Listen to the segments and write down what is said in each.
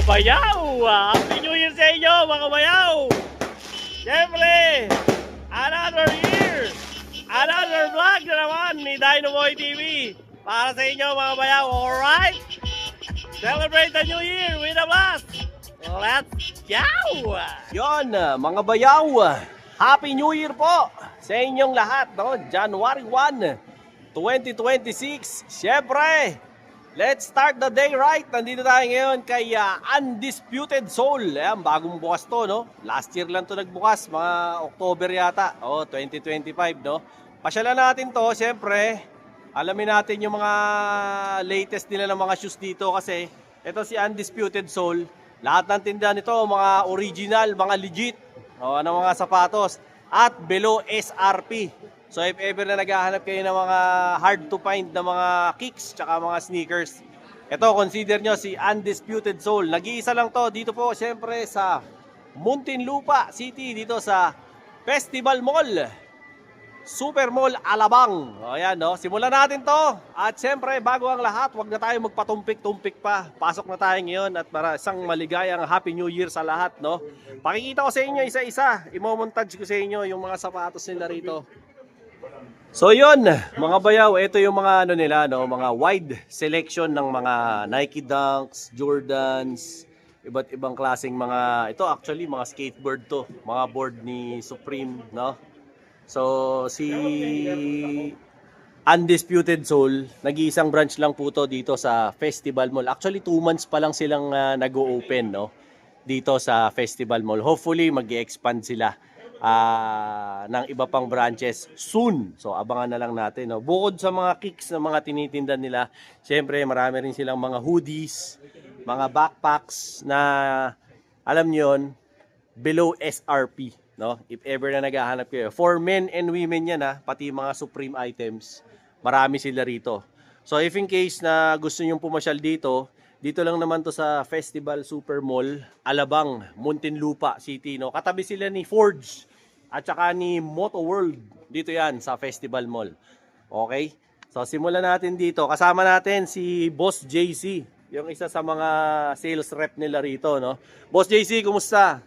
bayaw! Happy New Year sa inyo mga bayaw! Siyempre, another year! Another vlog na naman ni Dinoboy TV para sa inyo mga bayaw, alright? Celebrate the New Year with a blast! Let's go! Yon, mga bayaw, Happy New Year po sa inyong lahat, no? January 1, 2026. Siyempre, let's start the day right. Nandito tayo ngayon kay Undisputed Soul. Ayan, bagong bukas to, no? Last year lang to nagbukas, mga October yata. 2025, no? Pasyalan natin to, siyempre. Alamin natin yung mga latest nila ng mga shoes dito kasi ito si Undisputed Soul. Lahat ng tindahan nito, mga original, mga legit. Ano mga sapatos at below SRP. So if ever na naghahanap kayo ng mga hard to find na mga kicks tsaka mga sneakers, ito consider nyo si Undisputed Soul. Nag-iisa lang to dito po syempre sa Muntinlupa City, dito sa Festival Mall, Super Mall Alabang. Ayan, no? Simulan natin to. At syempre, bago ang lahat, wag na tayo magpatumpik-tumpik pa. Pasok na tayo ngayon at para isang maligayang Happy New Year sa lahat, no? Pakikita ko sa inyo isa-isa. Imo-montage ko sa inyo yung mga sapatos nila rito. So yun, mga bayaw, ito yung mga ano nila, no? Mga wide selection ng mga Nike Dunks, Jordans, iba't ibang klaseng mga, ito actually mga skateboard to, mga board ni Supreme, no? So, si Undisputed Soul, nag-iisang branch lang po to dito sa Festival Mall. Actually, 2 months pa lang silang nag-o-open, no? Dito sa Festival Mall. Hopefully, mag-expand sila ng iba pang branches soon. So, abangan na lang natin, no? Bukod sa mga kicks na mga tinitinda nila, syempre, marami rin silang mga hoodies, mga backpacks na, alam nyo yun, below SRP. No? If ever na naghahanap kayo. For men and women yan, pati mga Supreme items, marami sila rito. So if in case na gusto nyong pumasyal dito, dito lang naman to sa Festival Super Mall, Alabang, Muntinlupa City. No? Katabi sila ni Forge at saka ni Moto World. Dito yan sa Festival Mall. Okay? So simulan natin dito. Kasama natin si Boss JC, yung isa sa mga sales rep nila rito. No? Boss JC, kumusta?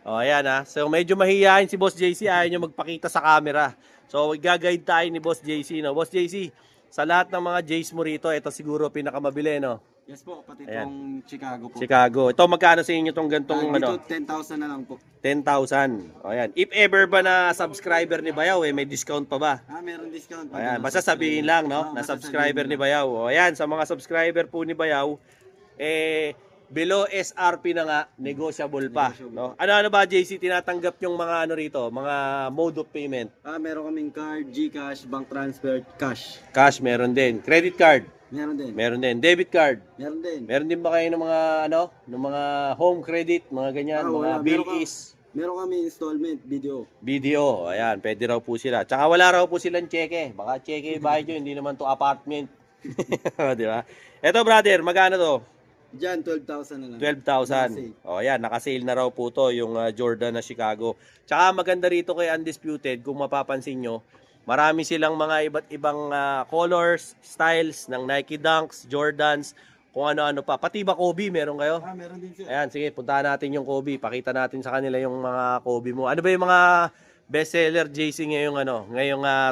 Ayan So medyo mahihayin si Boss JC, ayaw niya magpakita sa camera. So gagayad tayo ni Boss JC, no? Boss JC, sa lahat ng mga J's mo rito, ito siguro pinakamabili, no? Yes po, pati itong Chicago po. Chicago. Ito magkano sa inyo itong gantong Dito 10,000 na lang po. 10,000. Ayan. If ever ba na subscriber ni Bayaw, may discount pa ba? Meron discount. Ayan, basta sabihin lang, no? Na subscriber ni Bayaw. Ayan, sa mga subscriber po ni Bayaw, below SRP na nga, negotiable pa. No? Ano ba, JC, tinatanggap yung mga ano rito, mga mode of payment? Meron kaming card, GCash, bank transfer, cash. Cash, meron din. Credit card? Meron din. Meron din. Debit card? Meron din. Meron din ba kayo ng mga, ng mga home credit, mga ganyan, mga bill is? Meron kami installment, BDO, ayan, pwede raw po sila. Tsaka wala raw po silang cheque. Baka cheque bahay nyo, hindi naman to apartment. Di ba? Eto brother, magkano to? Diyan, 12,000 na lang. 12,000. Ayan, nakasale na raw po to yung Jordan na Chicago. Tsaka maganda rito kay Undisputed, kung mapapansin nyo, marami silang mga iba't ibang colors, styles ng Nike Dunks, Jordans, kung ano-ano pa. Pati ba Kobe, meron kayo? Meron din siya. Ayan, sige, puntahan natin yung Kobe. Pakita natin sa kanila yung mga Kobe mo. Ano ba yung mga bestseller JC ngayong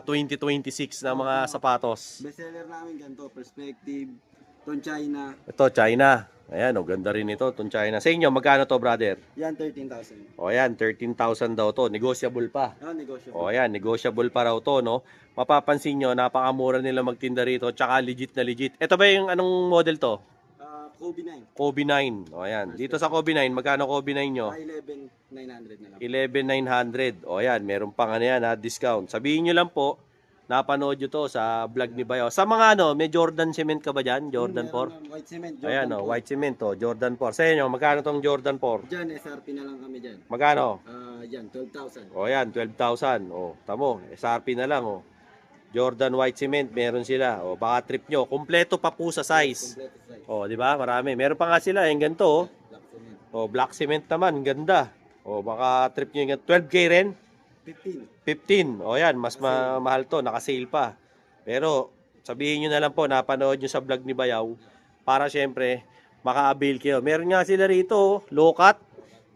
2026 na mga sapatos? Bestseller namin ganito, Perspective, Ton China. Ito, China. Ayan, ganda rin ito, itong China. Sa inyo, magkano to, brother? Yan, 13,000. Ayan, 13,000 daw to. Negotiable pa. Negotiable. Ayan, negotiable pa raw to, no? Mapapansin nyo, napakamura nila magtinda rito. Tsaka legit na legit. Ito ba yung anong model to? Kobe 9. Kobe 9. Ayan, dito sa Kobe 9, magkano Kobe 9 nyo? 11,900 na lang. 11,900. Ayan, meron pang discount. Sabihin nyo lang po, napanood nyo to sa vlog ni Bayaw. Sa mga may Jordan cement ka ba dyan? Jordan 4? White cement, Jordan Ayan, white cement to, Jordan 4. Sa inyo, magkano tong Jordan 4? Diyan, SRP na lang kami dyan. Magkano? Yan, 12,000. Ayan, 12,000. Tamo, SRP na lang, Jordan white cement, meron sila. Baka trip nyo. Kompleto pa po sa size. Di ba? Marami. Meron pa nga sila, yung ganito, black cement naman, ganda. Baka trip nyo yung 12K rin? 15. Yan, mas mahal to, naka-sale pa. Pero sabihin nyo na lang po, napanood nyo sa vlog ni Bayaw para syempre maka-avail kayo. Meron nga sila rito, low cut.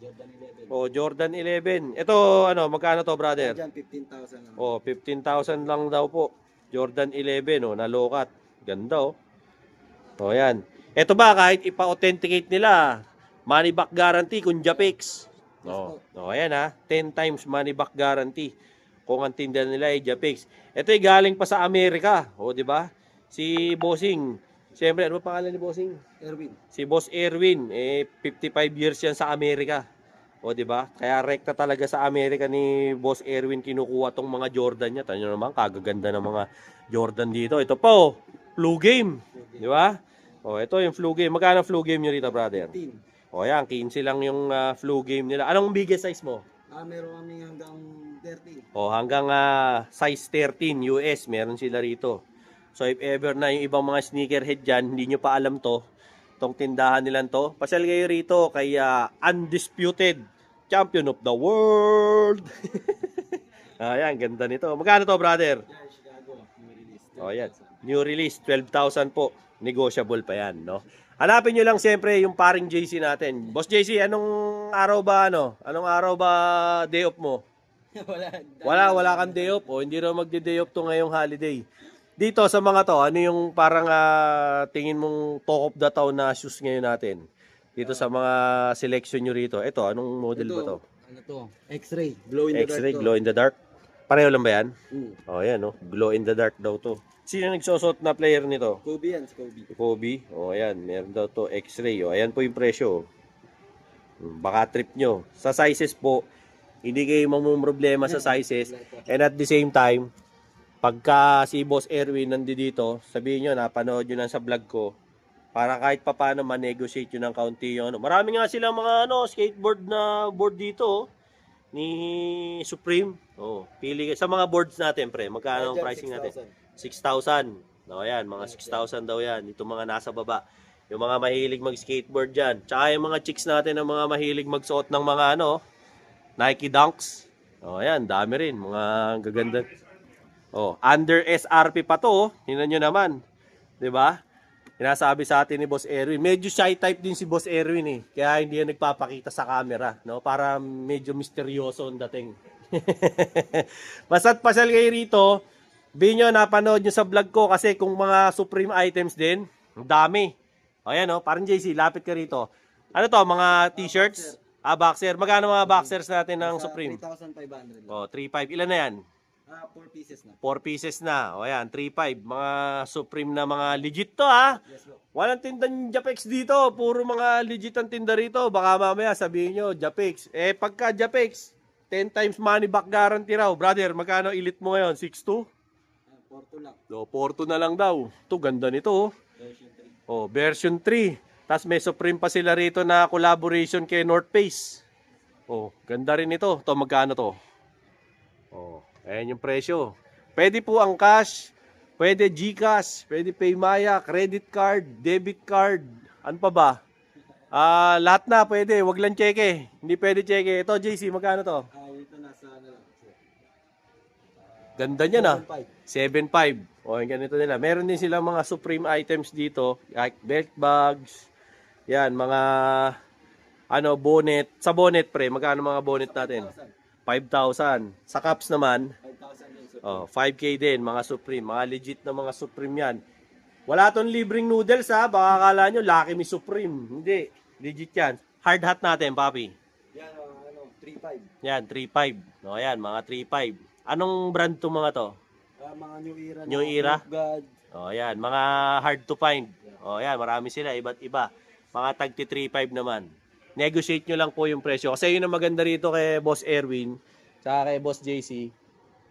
Jordan 11. Jordan 11. Ito, magkano to, brother? Dyan, 15,000 lang. 15,000 lang daw po. Jordan 11, na low cut. Ganda, yan. Ito ba, kahit ipa-authenticate nila, money back guarantee kung Japix. Ayan 10 times money back guarantee. Kung ang tinda nila ay Japix. Ito ay galing pa sa Amerika. Di ba? Si Bossing. Siyempre, ano ba pangalan ni Bossing? Erwin. Si Boss Erwin, 55 years yan sa Amerika. Di ba? Kaya rekta talaga sa Amerika ni Boss Erwin kinukuha tong mga Jordan niya. Tanyo naman, kagaganda ng mga Jordan dito. Ito pa, flu game. Di ba? Ito yung flu game. Magkano flu game nyo rito, brother? 15. Yan, 15 lang yung flu game nila. Anong biggest size mo? Meron kami hanggang 13. Hanggang size 13 US, meron sila rito. So if ever na yung ibang mga sneakerhead dyan, hindi nyo pa alam to, tong tindahan nilang to, pasyal kayo rito kay Undisputed Champion of the World. Ayan, ganda nito. Magkano to, brother? Yan, Chicago. New release. Yan. New release, 12,000 po. Negotiable pa yan, no? Hanapin nyo lang siyempre yung paring JC natin. Boss JC, anong araw ba, Anong araw ba day off mo? Wala kang day off. Hindi raw magde-day off to ngayong holiday. Dito sa mga to, ano yung parang tingin mong talk of the town na shoes ngayon natin? Dito sa mga selection nyo rito. Ito, anong model ba to? Ano to? X-ray. Glow in the dark. X-ray, glow in the dark. Pareho lang ba yan? Yan, Glow in the dark daw to. Sino nagsusot na player nito? Kobe yan, si Kobe. Kobe. Ayan, meron daw to X-ray. Ayan po yung presyo. Baka trip nyo. Sa sizes po, hindi kayo mamumroblema sa sizes. And at the same time, pagka si Boss Erwin nandito, sabihin nyo, napanood nyo lang sa vlog ko, para kahit paano ma-negotiate nyo ng kaunti yung Marami nga silang mga skateboard na board dito, ni Supreme. Pili kayo. Sa mga boards natin, pre, magkano ang pricing natin? 6,000. Ayan, mga 6,000 daw yan. Ito mga nasa baba. Yung mga mahilig mag-skateboard dyan. Tsaka yung mga chicks natin ng mga mahilig magsuot ng mga Nike Dunks. Ayan, dami rin. Mga gaganda. Under SRP pa to. Tingnan nyo naman. 'Di ba? Sinasabi sa atin ni Boss Erwin. Medyo shy type din si Boss Erwin Kaya hindi yan nagpapakita sa camera, Para medyo misteryoso ang dating. Basta't pasyal kayo rito. Binyo, napanood nyo sa vlog ko kasi kung mga Supreme items din, ang dami. Ayan parang JC, lapit ka rito. Ano to, mga t-shirts? Boxer. Magkano mga boxers natin ng Supreme? 3,500. 3,500. Ilan na yan? 4 pieces na. 4 pieces na. Ayan, 3,500. Mga Supreme na mga legit to, Yes, bro. Walang tindang Japex dito. Puro mga legit ang tinda rito. Baka mamaya sabihin nyo, Japex. Pagka Japex, 10 times money back guarantee raw. Brother, magkano elite mo ngayon? 6'2"? 4 lang. 4'2" na lang daw. Ito, ganda nito. Version 3. Version 3. Tapos may Supreme pa sila rito na collaboration kay North Face. Ganda rin ito. Ito, magkano to? Ayan yung presyo. Pwede po ang cash, pwede GCash, pwede Paymaya, credit card, debit card, ano pa ba? Lahat na pwede, wag lang cheque. Hindi pwede cheque. Ito JC, magkano to? Ito nasa lang. Ganda niya na. 7.5. Yung ganito nila. Meron din silang mga Supreme items dito, like belt bags. Yan, mga bonnet. Sa bonnet pre, magkano mga bonnet natin? 5,000. Sa caps naman, 5K din, mga Supreme. Mga legit na mga Supreme yan. Wala tong libreng noodles baka akala nyo, Lucky Me Supreme. Hindi, legit yan. Hard hat natin, papi. Yan, 3.5. Yan, 3.5. Yan, mga 3.5. Anong brand to mga to? Mga New Era. New Era? God. Yan, mga hard to find. Yan, marami sila, iba't iba. Mga tagti 3.5 naman. Negotiate nyo lang po yung presyo. Kasi yun ang maganda rito kay Boss Erwin, tsaka kay Boss JC.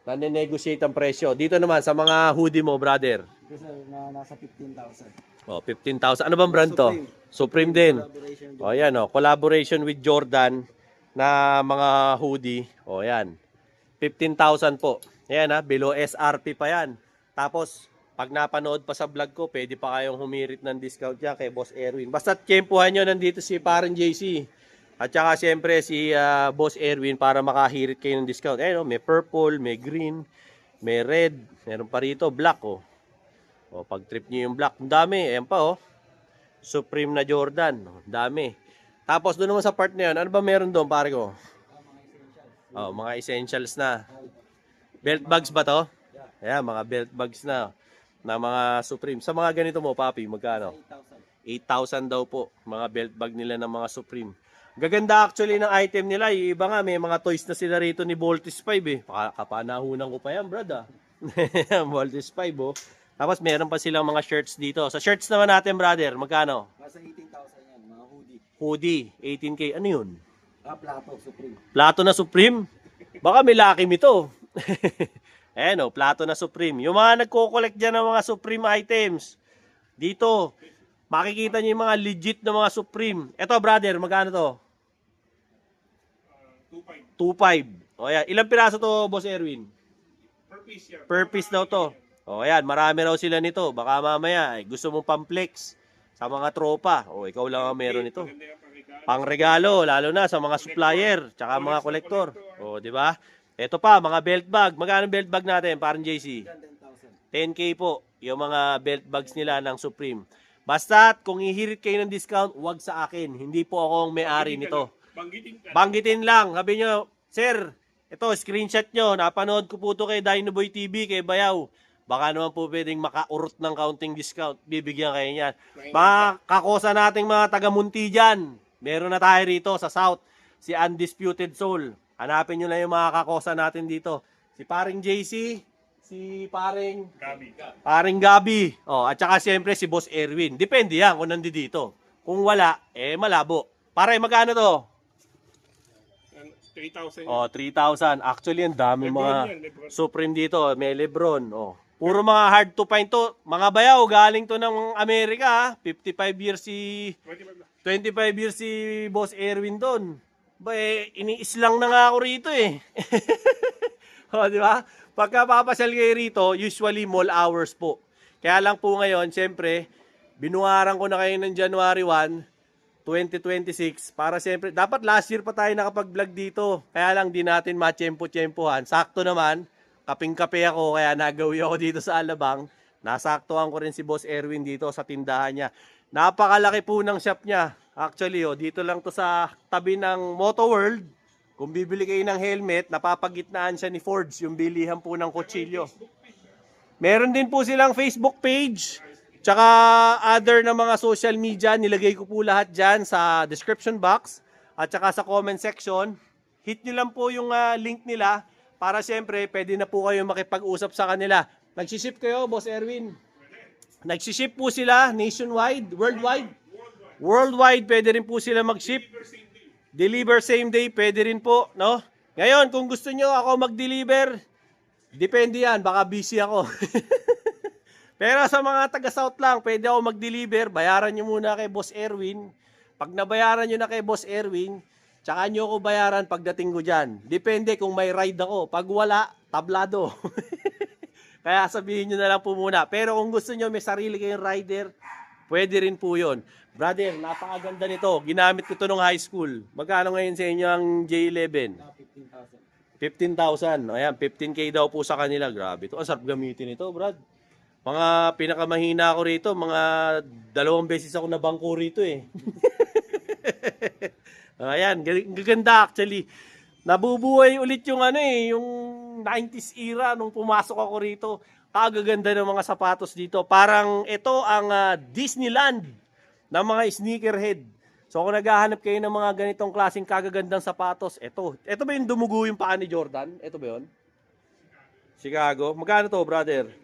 Nane-negotiate ang presyo. Dito naman, sa mga hoodie mo, brother. Kasi nasa 15,000. 15,000. Ano bang brand to? Supreme din. Yan, collaboration with Jordan na mga hoodie. Yan. 15,000 po. Yan below SRP pa yan. Tapos, pag napanood pa sa vlog ko, pwede pa kayong humirit ng discount yan kay Boss Erwin. Basta tiyempuhan nyo, nandito si parang JC. At saka siyempre si Boss Erwin para makahirit kayo ng discount. May purple, may green, may red. Meron pa rito, black. Pag trip nyo yung black, ang dami. Ayan pa Supreme na Jordan. Dami. Tapos doon naman sa part na yun, ano ba meron doon, pare ko? Oh, mga essentials na. Belt bags ba to? Ayan, mga belt bags na mga Supreme. Sa mga ganito mo, papi, magkano? 8,000 daw po. Mga belt bag nila ng mga Supreme. Gaganda actually ng item nila. Yung iba nga, may mga toys na sila rito ni Voltis 5 eh. Kapanahunan ko pa yan, brad ah. Voltis 5 oh. Tapos meron pa silang mga shirts dito. Sa shirts naman natin, brother, magkano? Nasa 18,000 yan, mga hoodie. Hoodie, 18K. Ano yun? Plato, Supreme. Plato na Supreme? Baka may laki ito. Ayan o, plato na Supreme. Yung mga nagko-collect dyan ng mga Supreme items, dito, makikita nyo yung mga legit na mga Supreme. Eto, brother, magkano to? 2.5. O, ayan. Ilang piraso to, Boss Erwin? Per piece daw to. O, ayan. Marami raw sila nito. Baka mamaya, gusto mong pamplex sa mga tropa. O, ikaw lang ang meron nito. Pang regalo, lalo na sa mga supplier, tsaka mga kolektor. O, di ba? Ito pa, mga belt bag. Magkano belt bag natin, parang JC? 10K po, yung mga belt bags nila ng Supreme. Basta, kung ihirit kayo ng discount, wag sa akin. Hindi po ako ang may-ari nito. Banggitin lang. Sabi nyo, sir, ito, screenshot nyo. Napanood ko po ito kay Dinoboy TV, kay Bayaw. Baka naman po pwedeng makaurot ng counting discount. Bibigyan kayo niyan. Mga kakosa nating mga taga-Munti dyan. Meron na tayo rito sa South. Si Undisputed Soul. Hanapin nyo na yung mga kakosa natin dito. Si paring JC, si paring Gabi. Oh, at saka siyempre si Boss Erwin. Depende yan kung nandito. Kung wala, malabo. Pare, magkano to? 3,000. Oh, 3,000. Actually, ang dami mga Supreme dito. May Lebron. Oh. Puro mga hard to find to. Mga bayaw, galing to ng Amerika. 55 years si 25 years si Boss Erwin doon. Ba, iniislang na nga ako rito eh. O, di ba? Pagka papasyal kayo rito, usually mall hours po. Kaya lang po ngayon, siyempre, binuharan ko na kayo ng January 1, 2026. Para siyempre, dapat last year pa tayo nakapag-vlog dito. Kaya lang di natin ma-tsempo-tsempohan. Sakto naman, kaping-kape ako, kaya nagawi ako dito sa Alabang. Nasaktuhan ko rin si Boss Erwin dito sa tindahan niya. Napakalaki po ng shop niya. Actually, dito lang to sa tabi ng Moto World. Kung bibili kayo ng helmet, napapagitnaan siya ni Fords, yung bilihan po ng kutsilyo. Meron din po silang Facebook page, tsaka other na mga social media. Nilagay ko po lahat dyan sa description box, at tsaka sa comment section. Hit nyo lang po yung link nila, para siyempre, pwede na po kayo makipag-usap sa kanila. Nagsiship kayo, Boss Erwin? Nagsiship po sila nationwide, worldwide. Worldwide, pwede rin po sila mag-ship. Deliver same day, pwede rin po, no? Ngayon, kung gusto nyo ako mag-deliver, depende yan, baka busy ako. Pero sa mga taga-South lang, pwede ako mag-deliver. Bayaran nyo muna kay Boss Erwin. Pag nabayaran nyo na kay Boss Erwin, tsaka nyo ako bayaran pagdating ko dyan. Depende kung may ride ako. Pag wala, tablado. Kaya sabihin nyo na lang po muna. Pero kung gusto nyo may sarili kayong rider, pwede rin po yun. Brother, napakaganda nito. Ginamit ko ito nung high school. Magkano ngayon sa inyo ang J11? 15,000. Ayan, 15K daw po sa kanila. Grabe ito. Ang sarap gamitin ito, Brad. Mga pinakamahina ako rito, mga 2 beses ako nabangko rito eh. Ayan, gaganda actually. Nabubuhay ulit yung yung 90s era nung pumasok ako rito. Kagaganda ng mga sapatos dito. Parang ito ang Disneyland ng mga sneakerhead. So kung naghahanap kayo ng mga ganitong klaseng kagagandang sapatos, ito. Ito ba yung dumugo yung paa ni Jordan? Ito ba yun? Chicago. Magkano to, brother?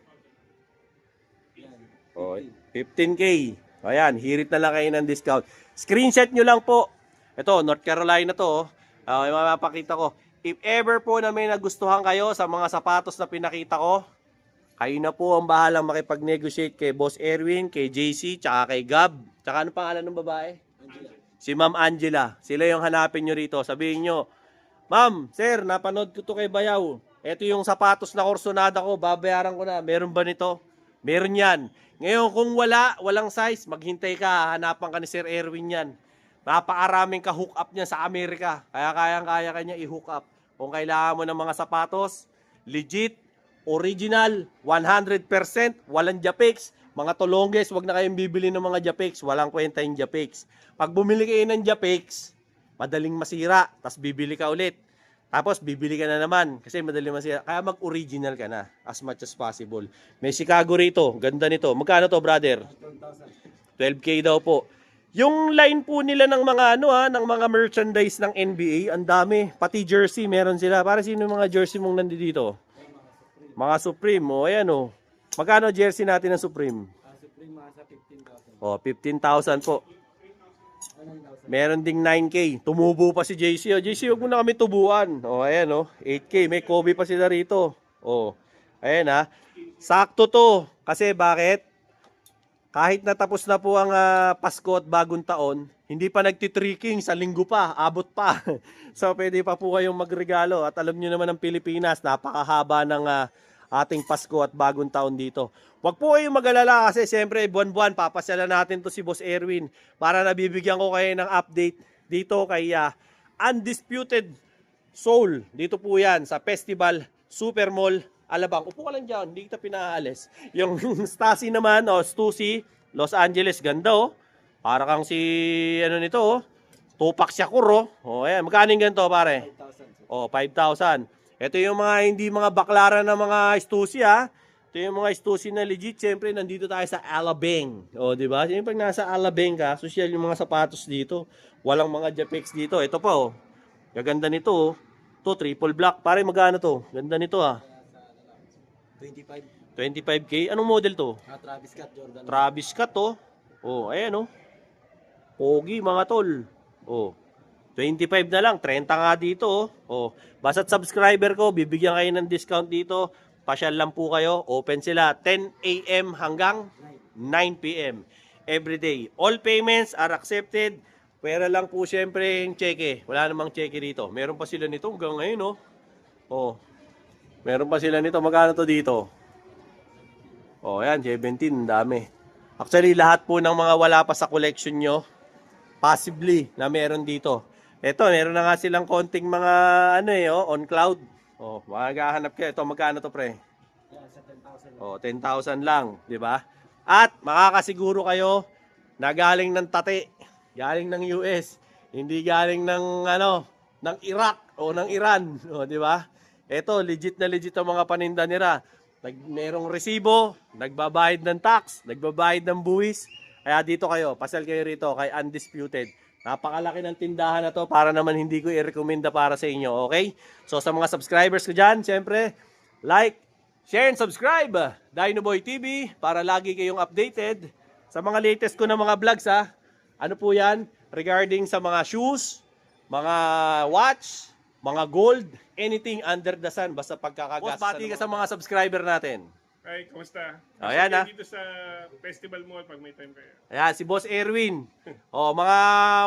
Oh, 15K. Ayan, hirit na lang kayo ng discount. Screenshot nyo lang po. Ito, North Carolina to. Mapapakita ko. If ever po na may nagustuhan kayo sa mga sapatos na pinakita ko, kayo na po ang bahalang makipag-negotiate kay Boss Erwin, kay JC, tsaka kay Gab. Tsaka ano pangalan ng babae? Angela. Si Ma'am Angela. Sila yung hanapin nyo rito. Sabihin nyo, Ma'am, sir, napanood ko to kay Bayaw. Ito yung sapatos na Corsonada ko, babayaran ko na. Meron ba nito? Meron yan. Ngayon, kung walang size, maghintay ka, hanapan ka ni Sir Erwin yan. Napakaraming ka-hook up niya sa Amerika. Kaya kayang-kaya kanya i-hook up. Kung kailangan mo ng mga sapatos, legit, original, 100%, walang japix, Mga Tolonges, wag na kayong bibili ng mga Japex. Walang kwenta yung Japex. Pag bumili kayo ng Japex, madaling masira. Tapos bibili ka ulit. Tapos bibili ka na naman kasi madaling masira. Kaya mag-original ka na as much as possible. May Chicago rito. Ganda nito. Magkano to, brother? 12K daw po. Yung line po nila ng mga ng mga merchandise ng NBA, ang dami. Pati jersey meron sila. Para sino yung mga jersey mong nandito? Mga Supreme. O, ayan o. Magkano jersey natin ng Supreme? Supreme mga sa 15,000. O, 15,000 po. Meron ding 9K. Tumubo pa si JC. O, JC, huwag mo na kami tubuan. O, ayan o. 8K. May Kobe pa sila rito. O, ayan ha. Sakto to. Kasi bakit? Kahit natapos na po ang Pasko at Bagong Taon, hindi pa nagtitricking sa linggo pa, abot pa. So pwede pa po kayong magregalo. At alam nyo naman ng Pilipinas, napakahaba ng ating Pasko at Bagong Taon dito. Huwag po kayong mag-alala kasi siyempre buwan-buwan papasyalan natin to si Boss Erwin para nabibigyan ko kayo ng update dito kay Undisputed Soul. Dito po yan sa Festival Super Mall Alabang. Upo ka lang dyan, hindi kita pinaalis. Yung Stasi naman, Stussy, Los Angeles, ganda Para kang si, nito Tupac Shakur ayan, magkano yung ganito pare? 5,000. Ito yung mga hindi mga baklaran na mga Stussy Ito yung mga Stussy na legit. Siyempre, nandito tayo sa Alabang. Di ba? Siyempre, pag nasa Alabang ka, social yung mga sapatos dito. Walang mga Japex dito. Ito pa Gaganda nito Ito, triple black. Pare, magkano to? Ganda nito 25K. Anong model to? Travis Scott, Jordan. Travis Scott ayan Pogi mga tol. 25 na lang. 30 nga dito basta't subscriber ko, bibigyan kayo ng discount dito. Pasyal lang po kayo. Open sila 10 a.m. hanggang 9 p.m. every day. All payments are accepted. Pera lang po syempre yung cheque. Wala namang cheque dito. Meron pa sila nito hanggang ngayon meron pa sila nito. Magkano to dito? Ayan, 17. Dami. Actually, lahat po ng mga wala pa sa collection nyo, possibly, na meron dito. Ito, meron na nga silang konting mga, on cloud. Maghahanap kayo. Ito, magkano to, pre? Sa 10,000. 10,000 lang. Di ba? At, makakasiguro kayo na galing ng tate. Galing ng US. Hindi galing ng, ng Iraq o ng Iran. Di ba? Ito, legit na legit ang mga paninda nila. Merong resibo, nagbabayad ng tax, nagbabayad ng buwis. Kaya dito kayo, pasal kayo rito kay Undisputed. Napakalaki ng tindahan na to para naman hindi ko i-recommenda para sa inyo, okay? So sa mga subscribers ko dyan, siyempre, like, share, and subscribe Dinoboy TV para lagi kayong updated sa mga latest ko na mga vlogs Ano po yan? Regarding sa mga shoes, mga watch, mga gold, anything under the sun, basta pagkakagas. Boss, bati ka sa mga subscriber natin. Ay, kumusta? Ayan Dito sa Festival Mall pag may time kayo. Ayan, si Boss Erwin. Mga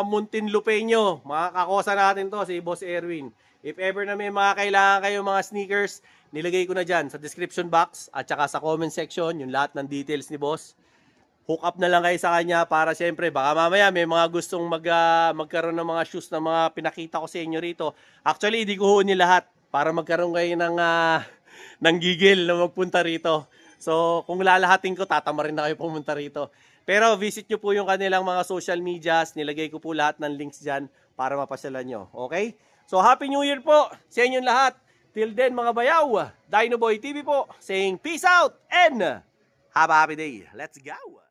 Muntinlupeño, mga kakosa natin to, si Boss Erwin. If ever na may mga kailangan kayo mga sneakers, nilagay ko na dyan sa description box at saka sa comment section, yung lahat ng details ni Boss. Hook up na lang kayo sa kanya para siyempre baka mamaya may mga gustong magkaroon ng mga shoes na mga pinakita ko sa inyo rito. Actually, hindi ko huuni lahat para magkaroon kayo ng gigil na magpunta rito. So, kung lalahatin ko, tatama rin na kayo pumunta rito. Pero visit nyo po yung kanilang mga social medias. Nilagay ko po lahat ng links dyan para mapasyalan nyo. Okay? So, Happy New Year po sa inyong lahat. Till then, mga bayaw, Dinoboy TV po saying peace out and have a happy day. Let's go!